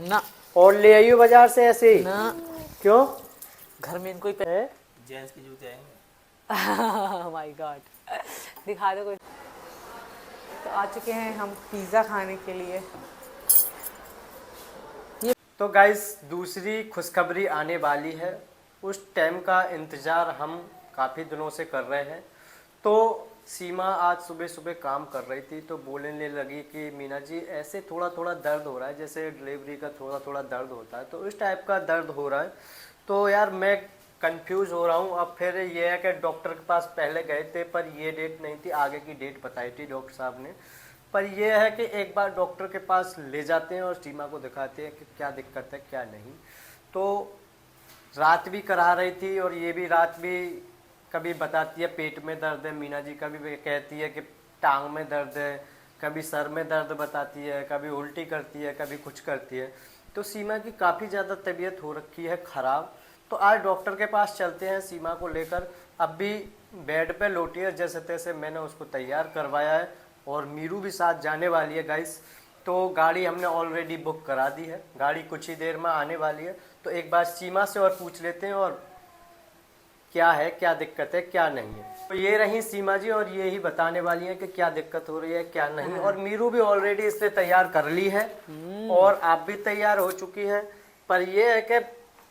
ना। और ले आइयो बाजार से ऐसे ही। ना क्यों? घर में इनको ही है? जेंट्स के जूते आएंगे। माय गॉड, दिखा दो कोई। तो आ चुके हैं हम पिज़्ज़ा खाने के लिए। तो गाइस दूसरी खुशखबरी आने वाली है। उस टाइम का इंतज़ार हम काफ़ी दिनों से कर रहे हैं। तो सीमा आज सुबह सुबह काम कर रही थी तो बोलने लगी कि मीना जी ऐसे थोड़ा थोड़ा दर्द हो रहा है, जैसे डिलीवरी का थोड़ा थोड़ा दर्द होता है, तो उस टाइप का दर्द हो रहा है। तो यार मैं कंफ्यूज हो रहा हूँ। अब फिर ये है कि डॉक्टर के पास पहले गए थे पर ये डेट नहीं थी, आगे की डेट बताई थी डॉक्टर साहब ने। पर यह है कि एक बार डॉक्टर के पास ले जाते हैं और सीमा को दिखाते हैं कि क्या दिक्कत है क्या नहीं। तो रात भी करा रही थी और ये भी रात भी कभी बताती है पेट में दर्द है मीना जी, कभी कहती है कि टांग में दर्द है, कभी सर में दर्द बताती है, कभी उल्टी करती है, कभी कुछ करती है। तो सीमा की काफ़ी ज़्यादा तबीयत हो रखी है ख़राब। तो आज डॉक्टर के पास चलते हैं सीमा को लेकर। अब भी बेड पे लोटी है, जैसे तैसे मैंने उसको तैयार करवाया है और मीरू भी साथ जाने वाली है गाइस। तो गाड़ी हमने ऑलरेडी बुक करा दी है, गाड़ी कुछ ही देर में आने वाली है। तो एक बार सीमा से और पूछ लेते हैं और क्या है, क्या दिक्कत है, क्या नहीं है। तो ये रही सीमा जी और ये ही बताने वाली है कि क्या दिक्कत हो रही है क्या नहीं। और मीरू भी ऑलरेडी इससे तैयार कर ली है और आप भी तैयार हो चुकी हैं। पर ये है कि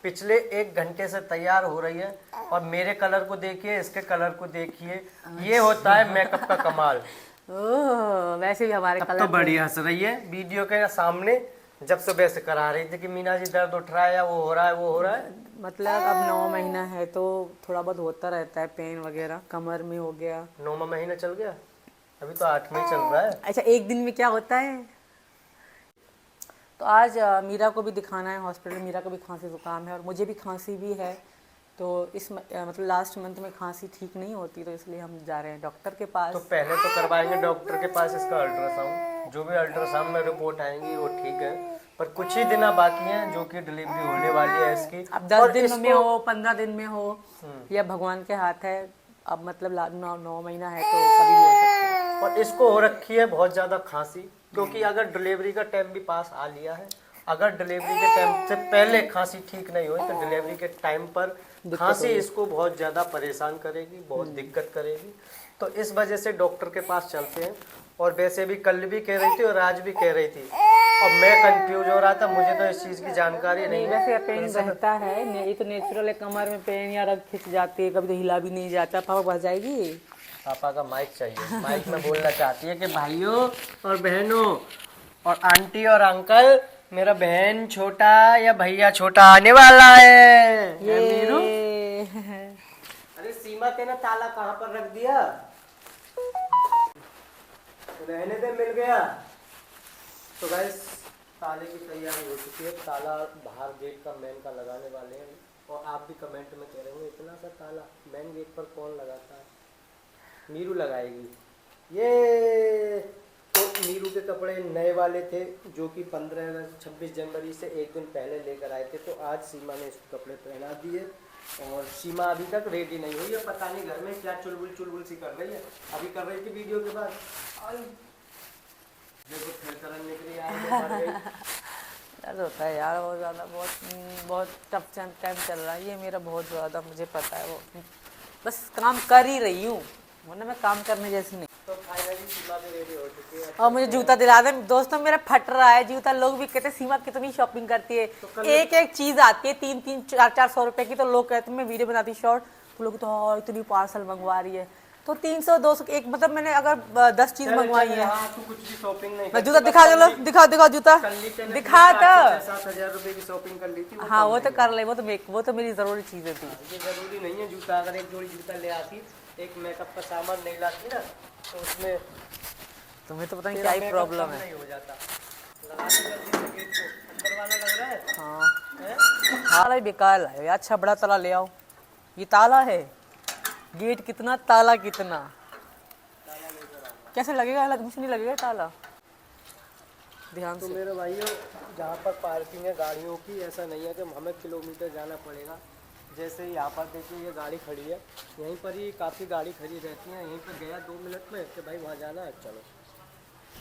पिछले 1 घंटे से तैयार हो रही है और मेरे कलर को देखिए, इसके कलर को देखिए। ये होता है मेकअप का कमाल। ओह, वैसे भी हमारे कलर तो बड़ी हंस रही है वीडियो के सामने, जब सुबह से करा रही थी कि मीना जी दर्द उठ रहा है या वो हो रहा है वो हो रहा है। मतलब अब 9 महीना है तो थोड़ा बहुत होता रहता है, पेन वगैरह कमर में हो गया। 9वां महीना चल गया, अभी तो 8वां चल रहा है। अच्छा, एक दिन में क्या होता है। तो आज मीरा को भी दिखाना है हॉस्पिटल। मीरा को भी खांसी जुकाम है और मुझे भी खांसी भी है। तो इस मतलब लास्ट मंथ में खांसी ठीक नहीं होती, तो इसलिए हम जा रहे हैं डॉक्टर के पास। तो पहले तो करवाएंगे डॉक्टर के पास इसका अल्ट्रासाउंड, जो भी अल्ट्रासाउंड में रिपोर्ट आएंगी वो ठीक है। पर कुछ ही दिन बाकी हैं जो कि डिलीवरी होने वाली है इसकी। अब 10 दिन में हो, 15 दिन में हो, या भगवान के हाथ है। अब मतलब 9 महीना है तो कभी भी हो सकता है। और इसको हो रखी है बहुत ज़्यादा खांसी, क्योंकि अगर डिलीवरी का टाइम भी पास आ लिया है, अगर डिलीवरी के टाइम से पहले खांसी ठीक नहीं हुई तो डिलीवरी के टाइम पर खांसी इसको बहुत ज़्यादा परेशान करेगी, बहुत दिक्कत करेगी। तो इस वजह से डॉक्टर के पास चलते हैं। और वैसे भी कल भी कह रही थी और आज भी कह रही थी और मैं कंफ्यूज हो रहा था, मुझे तो इस चीज़ की जानकारी नहीं है। वैसे पेन रहता है, ये तो नेचुरल है। कमर में पेन या रग खिंच जाती है, कभी तो हिला भी नहीं जाता। पापा बच जाएगी। पापा का माइक चाहिए, माइक में बोलना चाहती है कि भाइयों और बहनों और आंटी और अंकल, मेरा बहन छोटा या भैया छोटा आने वाला है। ये मीरू, अरे सीमा तेने ताला कहाँ पर रख दिया? रहने दे, मिल गया। तो गाइस ताले की तैयारी हो चुकी है, ताला बाहर गेट का मेन का लगाने वाले हैं। और आप भी कमेंट में कह रहे होंगे इतना सा ताला मेन गेट पर कौन लगाता है? मीरू लगाएगी। ये तो मीरू के कपड़े नए वाले थे जो कि 26 जनवरी से एक दिन पहले लेकर आए थे। तो आज सीमा ने इसको कपड़े पहना दिए और सीमा अभी तक रेडी नहीं हुई है। पता नहीं घर में क्या चुलबुल सी कर रही है। अभी कर रही थी वीडियो के बाद, देखो फिर करन निकली दर्द होता है यार बहुत ज़्यादा, बहुत टफ टाइम चल रहा है ये मेरा, बहुत ज़्यादा। मुझे पता है, वो बस काम कर ही रही हूँ, वरना मैं काम करने जैसी नहीं। तो फाइनली सीमा भी रेडी हो चुकी है। और मुझे जूता दिला दे दोस्तों, मेरा फट रहा है जूता। लोग भी कहते हैं सीमा कितनी शॉपिंग करती है, एक एक चीज आती है 300-400 रुपए की। तो लोग कहते हैं मैं वीडियो बनाती शॉर्ट, तो लोग तो इतनी पार्सल मंगवा रही है। तो 300-200 एक, मतलब मैंने अगर 10 चीज मंगवाई है। कुछ भी शॉपिंग नहीं, मैं जूता दिखा दो, दिखा जूता दिखा। तो 7,000 रुपए की शॉपिंग कर ली थी। हाँ वो तो कर ले, वो तो मेरी जरूरी चीजें थी। ये जरूरी नहीं है जूता, अगर एक जोड़ी जूता ले आती, एक मेकअप का सामान नहीं लाती ना, तो उसमें तुम्हें तो पता नहीं क्या ही प्रॉब्लम है। नहीं हो जाता। लगा दो जल्दी से गेट को, अंदर वाला लग रहा है। हाँ ताला ही बेकार है यार, अच्छा बड़ा ताला ले आओ। ये ताला है, गेट कितना, ताला कितना, कैसे लगेगा? अलग मुझे नहीं लगेगा ताला। ध्यान तो से। मेरे भाइयों, जहाँ पर पार्किंग है गाड़ियों की, ऐसा नहीं है कि हमें किलोमीटर जाना पड़ेगा। जैसे यहाँ पर देखिए ये गाड़ी खड़ी है, यहीं पर ही काफ़ी गाड़ी खड़ी रहती है। यहीं पर गया 2 मिनट में कि भाई वहाँ जाना है, चलो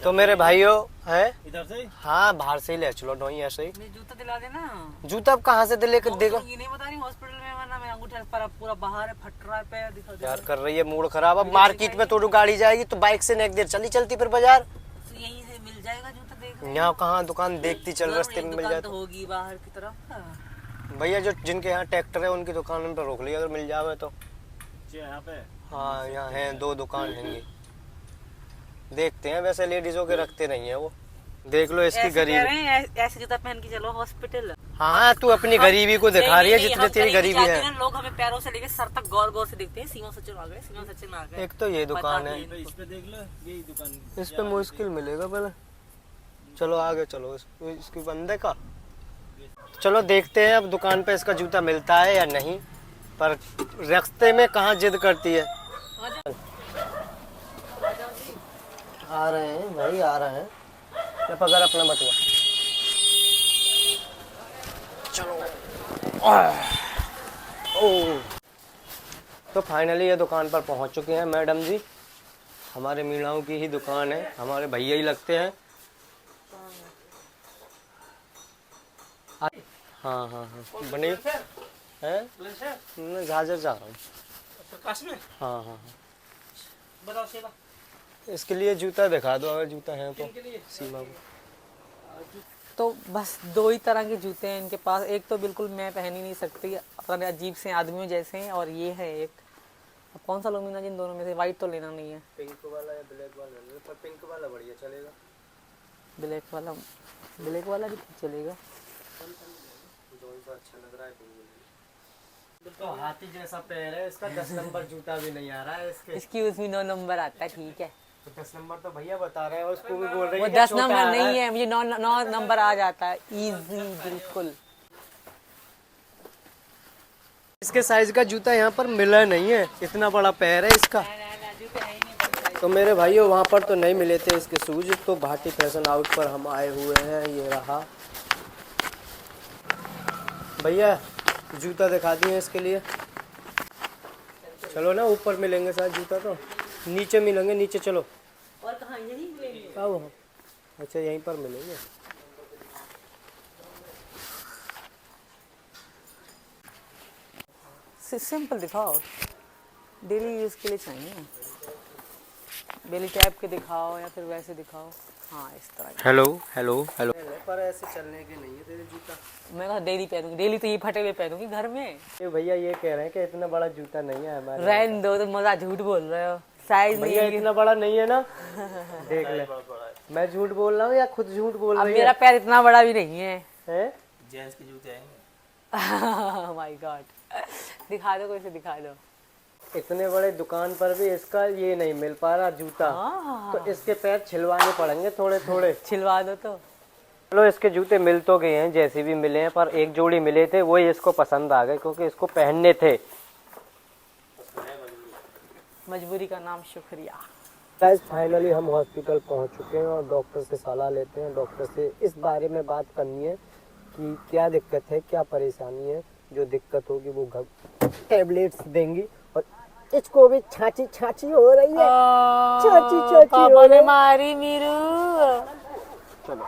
तो मेरे भाइयों है, इधर से हाँ बाहर से ही ले चलो, नहीं ऐसे ही। मैं जूता दिला देना। जूता अब कहाँ से लेकर देगा? ये नहीं बता रही हॉस्पिटल में, वरना मैं अंगूठा पर पूरा बाहर है, फट रहा है पैर, दिखा दे। यार कर रही है मूड खराब। अब मार्केट में तो गाड़ी जाएगी तो बाइक से नेक देर चली चलती फिर बाजार। तो यहीं से मिल जाएगा जूता, देख। यहाँ कहाँ दुकान देखती चल, रास्ते में मिल जाए तो होगी बाहर की तरफ। भैया जो जिनके यहाँ ट्रैक्टर है उनकी दुकान पर रोक लिया अगर मिल जावे तो। यहाँ पे हाँ यहाँ है 2 दुकान हैंगी, देखते हैं। वैसे लेडीजों के रखते नहीं है वो। देख लो इसकी गरीबी। ऐसे जूता पहन के चलो हॉस्पिटल। हाँ तू अपनी गरीबी को दिखा रही है जितने तेरी गरीबी है। लोग हमें पैरों से लेके सर तक गौर गौर से देखते हैं। सीमा सचिन आ गए, सीमा सचिन आ गए। एक तो ये दुकान है, इस पे देख लो, यही दुकान। इस पे मुश्किल मिलेगा पहले। चलो आगे चलो, इसकी बंदे का। चलो देखते हैं अब दुकान पे इसका जूता मिलता है या नहीं, पर रास्ते में कहाँ जिद करती है। आ रहे हैं भाई, आ रहे हैं। मैं पकड़ अपना बटुआ। चलो। ओ तो फाइनली ये दुकान पर पहुंच चुके हैं मैडम जी। हमारे मीणाओं की ही दुकान है, हमारे भैया ही लगते हैं। हाँ हाँ हाँ बने हैं। मैं झाझर जा रहा हूँ। प्रकाश में हाँ हाँ हाँ। बताओ सेवा इसके लिए जूता दिखा दो अगर जूता है तो सीमा को। तो बस 2 ही तरह के जूते हैं इनके पास। एक तो बिल्कुल मैं पहन ही नहीं सकती, अपने अजीब से आदमियों जैसे हैं, और ये है एक। अब कौन सा लूंगी ना जिन दोनों में से? वाइट तो लेना नहीं है। पिंक वाला या ब्लैक वाला? पर पिंक वाला बढ़िया चलेगा। ब्लैक वाला भी ठीक चलेगा। दोनों तो अच्छा लग रहा है। तो हाथी जैसा पैर है इसका, 10 नंबर जूता भी नहीं आ रहा है इसके। इसकी उसमें 9 नंबर आता है, ठीक है। तो 10 नंबर तो भैया बता रहे हैं, उसको भी बोल रही वो है 10 नंबर नहीं है, मुझे 9 नंबर आ जाता है, इजी बिल्कुल। इसके साइज का जूता यहाँ पर मिला नहीं है, इतना बड़ा पैर है इसका। तो मेरे भाइयों वहाँ पर तो नहीं मिले थे इसके शूज, तो भाटी फैशन आउट पर हम आए हुए हैं। ये रहा भैया, जूता दिखा दिए इसके लिए। चलो ना, ऊपर मिलेंगे शायद जूता, तो नीचे मिलेंगे, नीचे चलो। और कहाँ? यहीं मिलेंगे। आओ हम। अच्छा यहीं पर मिलेंगे। सिंपल दिखाओ, डेली यूज के लिए चाहिए। बेली टाइप के दिखाओ या फिर वैसे दिखाओ। हाँ इस तरह के। Hello hello hello. पर ऐसे चलने के नहीं है तेरे जूता। मैं कहा डेली पहनूंगी, डेली तो ये फटे हुए पहनूंगी घर में। ये भैया ये कह रहे हैं कि इतना बड़ा जूता नहीं है हमारे। रहने दो, तो मजा, झूठ बोल रहे हो। साइज नहीं भैया है इतना बड़ा नहीं है ना। देख ले, मैं झूठ बोल रहा हूँ या खुद झूठ बोल अब रही मेरा पैर इतना बड़ा भी नहीं है। है? जेंट्स के जूते आएंगे। माय गॉड, दिखा दो, कोई से दिखा दो। इतने बड़े दुकान पर भी इसका ये नहीं मिल पा रहा जूता। हाँ। तो इसके पैर छिलवाने पड़ेंगे थोड़े थोड़े। छिलवा दो तो। चलो इसके जूते मिल तो गए हैं, जैसे भी मिले हैं, पर एक जोड़ी मिले थे, वही इसको पसंद आ गए क्योंकि इसको पहनने थे। मजबूरी का नाम शुक्रिया। गाइस फाइनली हम हॉस्पिटल पहुंच चुके हैं और डॉक्टर से सलाह लेते हैं। डॉक्टर से इस बारे में बात करनी है कि क्या दिक्कत है, क्या परेशानी है। जो दिक्कत होगी वो घर टैबलेट्स देंगी। और इसको भी छाची छाची हो रही है। छाची छाची पापा ने मारी मीरू। चलो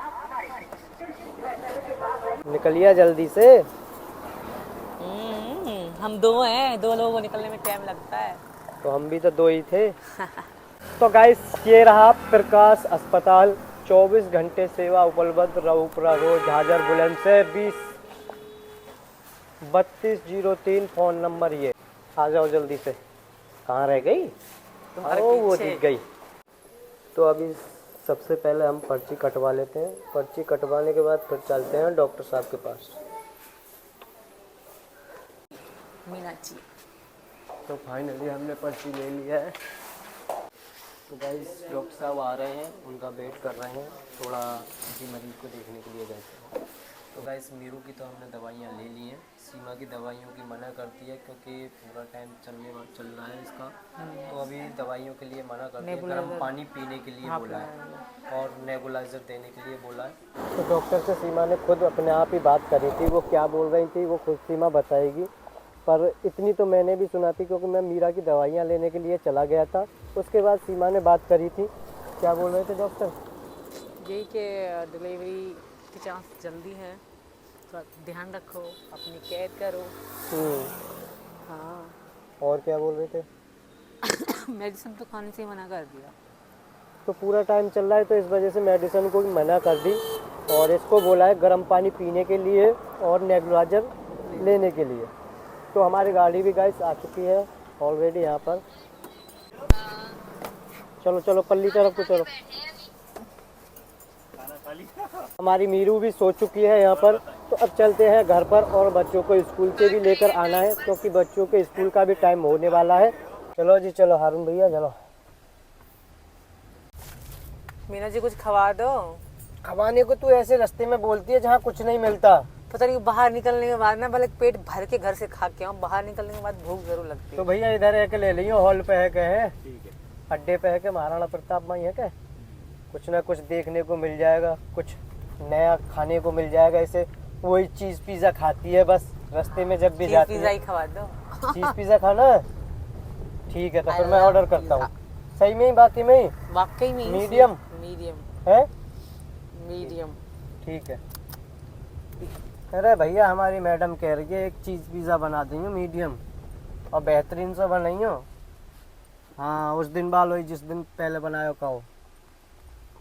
निकलिए जल्दी से। हम 2 हैं, 2 लोगों को निकलने में टाइम लगता है। तो हम भी तो 2 ही थे। तो गाइस ये रहा प्रकाश अस्पताल, 24 घंटे सेवा उपलब्ध। रऊपुरा road, Jhajhar Bulandshahr 20-3203 phone number. ये आ जाओ जल्दी से। कहाँ रह गई? वो दिख गई। तो अभी सबसे पहले हम पर्ची कटवा लेते हैं। पर्ची कटवाने के बाद फिर चलते हैं डॉक्टर साहब के पास। मीनाक्षी। तो फाइनली हमने पर्ची ले लिया है। तो गाइस डॉक्टर साहब आ रहे हैं, उनका वेट कर रहे हैं। थोड़ा किसी मरीज को देखने के लिए गए थे। तो गाइस मीरू की तो हमने दवाइयाँ ले ली हैं। सीमा की दवाइयों की मना करती है क्योंकि पूरा टाइम चल रहा है इसका। तो अभी दवाइयों के लिए मना करती है। गर्म पानी पीने के लिए बोला है और नेबुलाइजर देने के लिए बोला है। तो डॉक्टर से सीमा ने खुद अपने आप ही बात करी थी। वो क्या बोल रही थी वो खुद सीमा बताएगी, पर इतनी तो मैंने भी सुना थी क्योंकि मैं मीरा की दवाइयाँ लेने के लिए चला गया था। उसके बाद सीमा ने बात करी थी। क्या बोल रहे थे डॉक्टर? यही कि डिलीवरी के चांस जल्दी है, थोड़ा ध्यान रखो, अपनी केयर करो। हाँ और क्या बोल रहे थे? मेडिसिन तो खाने से ही मना कर दिया। तो पूरा टाइम चल रहा है तो इस वजह से मेडिसिन को भी मना कर दी और इसको बोला है गर्म पानी पीने के लिए और नेबुलाइजर लेने के लिए। तो हमारी गाड़ी भी गाइस आ चुकी है ऑलरेडी यहाँ पर। चलो चलो पल्ली तरफ को चलो। हमारी मीरू भी सो चुकी है यहाँ पर। तो अब चलते हैं घर पर और बच्चों को स्कूल से भी लेकर आना है क्योंकि बच्चों के स्कूल का भी टाइम होने वाला है। चलो जी चलो हारून भैया चलो। मीना जी कुछ खवा दो। खवाने को तू ऐसे रास्ते में बोलती है जहाँ कुछ नहीं मिलता। पता नहीं बाहर निकलने के बाद ना भले पेट भर के घर से खा के आऊँ, बाहर निकलने के बाद भूख जरूर लगती है। तो भैया इधर है के ले लियो, हॉल पे है के है, अड्डे पे है के महाराणा प्रताप में है के, कुछ ना कुछ देखने को मिल जाएगा, कुछ नया खाने को मिल जाएगा। ऐसे वही चीज पिज्जा खाती है बस रास्ते में जब भी जाती पिज्जा है। ही खवा दो। चीज पिज्जा खाना है? ठीक है तो फिर मैं ऑर्डर करता हूँ। सही में ही बाकी में ही वाकई में मीडियम मीडियम है? मीडियम ठीक है। अरे भैया हमारी मैडम कह रही है एक चीज पिज्जा बना देंगे मीडियम और बेहतरीन सा बनाइयो। हाँ उस दिन बाल हुई जिस दिन पहले बनायो कहो।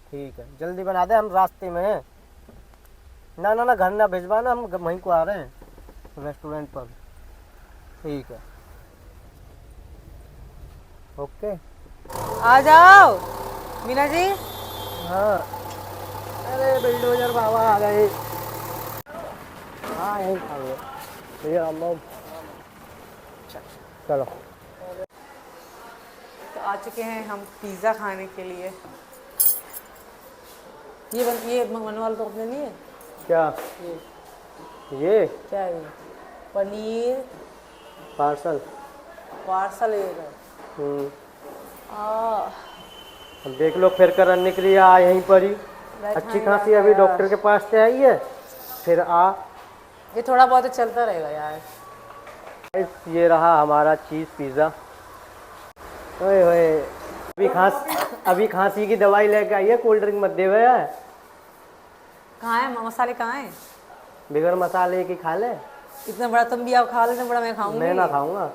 ठीक है जल्दी बना दे, हम रास्ते में हैं। ना ना ना घर ना भिजवाना, हम वहीं को आ रहे हैं रेस्टोरेंट पर। ठीक है ओके आ जाओ मीना जी। हाँ अरे बिल्डोजर बाबा आ गए। हाँ यहीं खा गए भैया हम। चलो तो आ चुके हैं हम पिज़्ज़ा खाने के लिए। ये मंगवाने वाला तो अपने लिए क्या ये क्या है? पनीर पार्सल। पार्सल ये है। अब देख लो फिर करन निकली आ यहीं पर ही। अच्छी खासी अभी डॉक्टर के पास से आई है फिर आ। ये थोड़ा बहुत तो चलता रहेगा यार। ये रहा हमारा चीज़ पिज़्ज़ा। ओए होए अभी खांसी की दवाई लेके आई है, कोल्ड ड्रिंक मत देवे यार। कहाँ है मसाले, कहाँ है? बिगर मसाले की खा ले। इतना बड़ा तुम भी आप खा लो, इतना बड़ा मैं खाऊंगी। मैं ना खाऊंगा,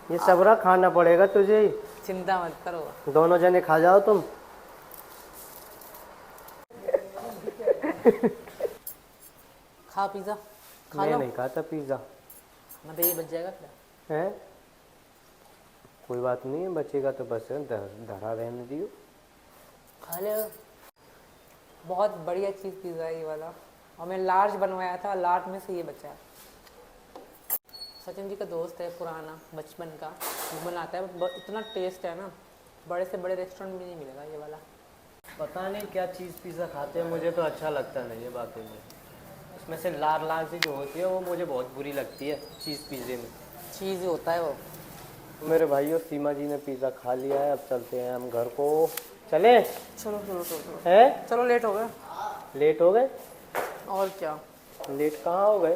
ये सबरा खाना पड़ेगा तुझे ही। चिंता मत करो, दोनों जने खा जाओ तुम। खा पिज़्ज़ा खा मैं लो। नहीं खाता पिज़्ज़ा। मतलब ये बच जाएगा क्या? है कोई बात नहीं है, बचेगा तो बस धरा रहने दियो। खा लो, बहुत बढ़िया चीज़ पिज़्ज़ा है ये वाला। और मैं लार्ज बनवाया था, लार्ज में से ये बचा है। सचिन जी का दोस्त है पुराना बचपन का, वो बनाता है, इतना टेस्ट है ना, बड़े से बड़े रेस्टोरेंट में नहीं मिलेगा ये वाला। पता नहीं क्या चीज़ पिज़्ज़ा खाते हैं, मुझे तो अच्छा लगता नहीं है बाकी में। उसमें से लार लार सी जो होती है वो मुझे बहुत बुरी लगती है चीज़ पिज़्ज़े में। चीज़ होता है वो। मेरे भाई और सीमा जी ने पिज़्ज़ा खा लिया है, अब चलते हैं हम घर को। चले चलो चलो चलो है? चलो, लेट हो गया। लेट हो गए? और क्या, लेट कहाँ हो गए?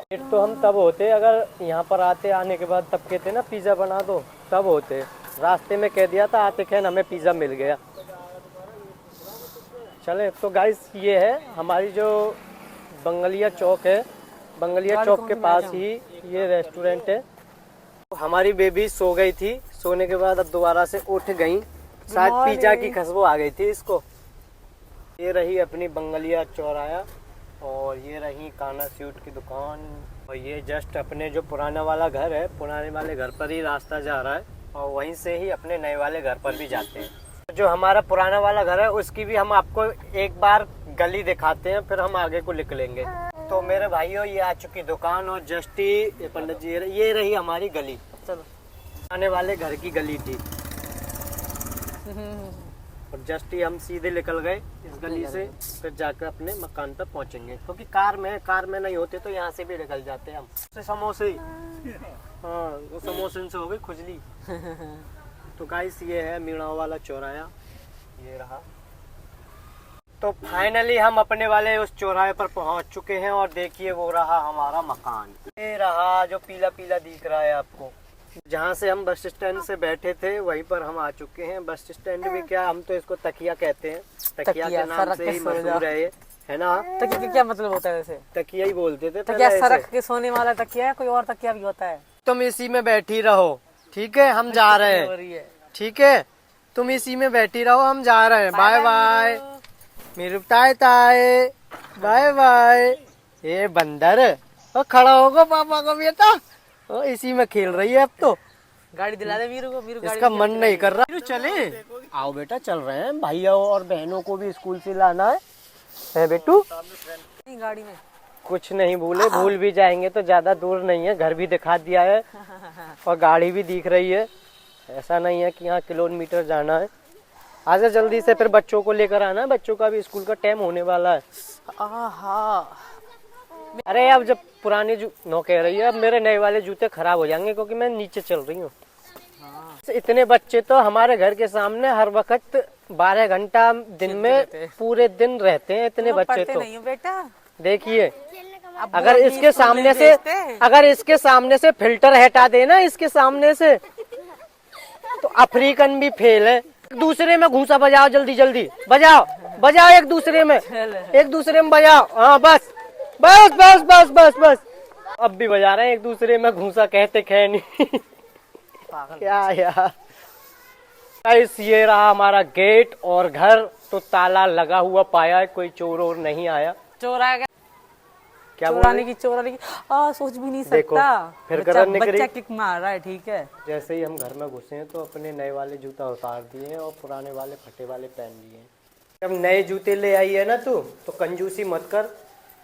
लेट तो हम तब होते अगर यहाँ पर आने के बाद तब कहते ना पिज़्ज़ा बना दो, तब होते। रास्ते में कह दिया था आते खैर हमें पिज़्ज़ा मिल गया। चले तो गाइस ये है हमारी जो बंगलिया चौक है, बंगलिया चौक के पास ही ये रेस्टोरेंट है। हमारी बेबी सो गई थी, सोने के बाद अब दोबारा से उठ गई, शायद पिज़्ज़ा की खुशबू आ गई थी इसको। ये रही अपनी बंगलिया चौराया और ये रही काना स्वीट की दुकान। और ये जस्ट अपने जो पुराना वाला घर है, पुराने वाले घर पर ही रास्ता जा रहा है और वहीं से ही अपने नए वाले घर पर भी जाते हैं। जो हमारा पुराना वाला घर है उसकी भी हम आपको एक बार गली दिखाते हैं, फिर हम आगे को निकलेंगे। तो मेरे भाइयों ये आ चुकी दुकान और जस्ट ही पंडित जी ये रही हमारी गली। चलो आने वाले घर की गली थी और जस्ट ही हम सीधे निकल गए इस गली से, फिर जाकर अपने मकान पर पहुंचेंगे। क्योंकि कार में नहीं होते तो यहाँ से भी निकल जाते हम। समोसे, हाँ वो समोसे से हो गई खुजली। तो गाइस ये है मीणा वाला चौराया, ये रहा। तो फाइनली हम अपने वाले उस चौराहे पर पहुंच चुके हैं और देखिए वो रहा हमारा मकान। ये रहा जो पीला पीला दिख रहा है आपको, जहाँ से हम बस स्टैंड से बैठे थे वहीं पर हम आ चुके हैं। बस स्टैंड में क्या, हम तो इसको तकिया कहते हैं, तकिया के नाम से ही मशहूर है ये, है ना। तकिया का क्या मतलब होता है वैसे? तकिया ही बोलते थे तकिया पहले सरक ऐसे। के सोने वाला तकिया है, कोई और तकिया भी होता है? तुम इसी में बैठी रहो, ठीक है, हम जा रहे हो हैं, रही है। ठीक है, तुम इसी में बैठी रहो, हम जा रहे हैं। बाय बाय मेरू ताए ताए, बाय बाय। ये बंदर वो खड़ा होगा पापा को बेटा, वो इसी में खेल रही है अब तो। गाड़ी दिला दे मीरू को, मीरू गाड़ी इसका मन नहीं कर रहा। मीरू चले, आओ बेटा, चल रहे हैं, भाइयों और बहनों को भी स्कूल से लाना है बेटू। गाड़ी में कुछ नहीं भूले, भूल भी जाएंगे तो ज्यादा दूर नहीं है, घर भी दिखा दिया है और गाड़ी भी दिख रही है। ऐसा नहीं है कि यहाँ किलोमीटर जाना है। आजा जल्दी से, फिर बच्चों को लेकर आना है, बच्चों का भी स्कूल का टाइम होने वाला है। आहा। अरे अब जब पुराने नो कह रही है, अब मेरे नए वाले जूते खराब हो जाएंगे क्योंकि मैं नीचे चल रही हूँ। इतने बच्चे तो हमारे घर के सामने हर वक्त 12 घंटा दिन में पूरे दिन रहते हैं, इतने बच्चे तो। नहीं हो बेटा, देखिए, अब अगर वो इसके अपनी सामने स्कूल से, भेजते हैं। अगर इसके सामने से फिल्टर हटा देना इसके सामने से, तो अफ्रीकन भी फेल है। एक दूसरे में घूसा बजाओ, जल्दी जल्दी बजाओ, बजाओ एक दूसरे में, एक दूसरे में बजाओ। हाँ बस बस बस बस बस बस, अब भी बजा रहे हैं एक दूसरे में घूसा, कहते खे नहीं। क्या यार। गाइस, ये रहा हमारा गेट और घर तो ताला लगा हुआ पाया है, कोई चोर और नहीं आया। चोर आ गया, क्या बोल चोराने रही? की सोच भी नहीं देखो, सकता। फिर बच्चा करन निकली। बच्चा किक मार रहा है, ठीक है। जैसे ही हम घर में घुसे हैं तो अपने नए वाले जूता उतार दिए हैं और पुराने वाले फटे वाले पहन लिए हैं। जब नए जूते ले आई है ना तू, तो कंजूसी मत कर,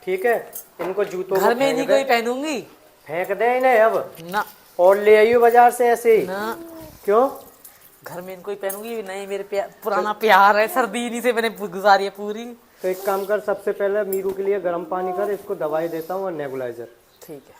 ठीक है। इनको जूतों को घर में नहीं फेंक कोई दे, पहनूंगी फेंक दे इन्हें अब, ना और ले आई बाजार से ऐसे ही। ना, क्यों? घर में इनको ही पहनूंगी नहीं, मेरे पुराना प्यार है, सर्दी इन्हीं से मैंने गुजारी है पूरी। तो एक काम कर, सबसे पहले मीरू के लिए गर्म पानी कर, इसको दवाई देता हूँ और नेबुलाइजर। ठीक है।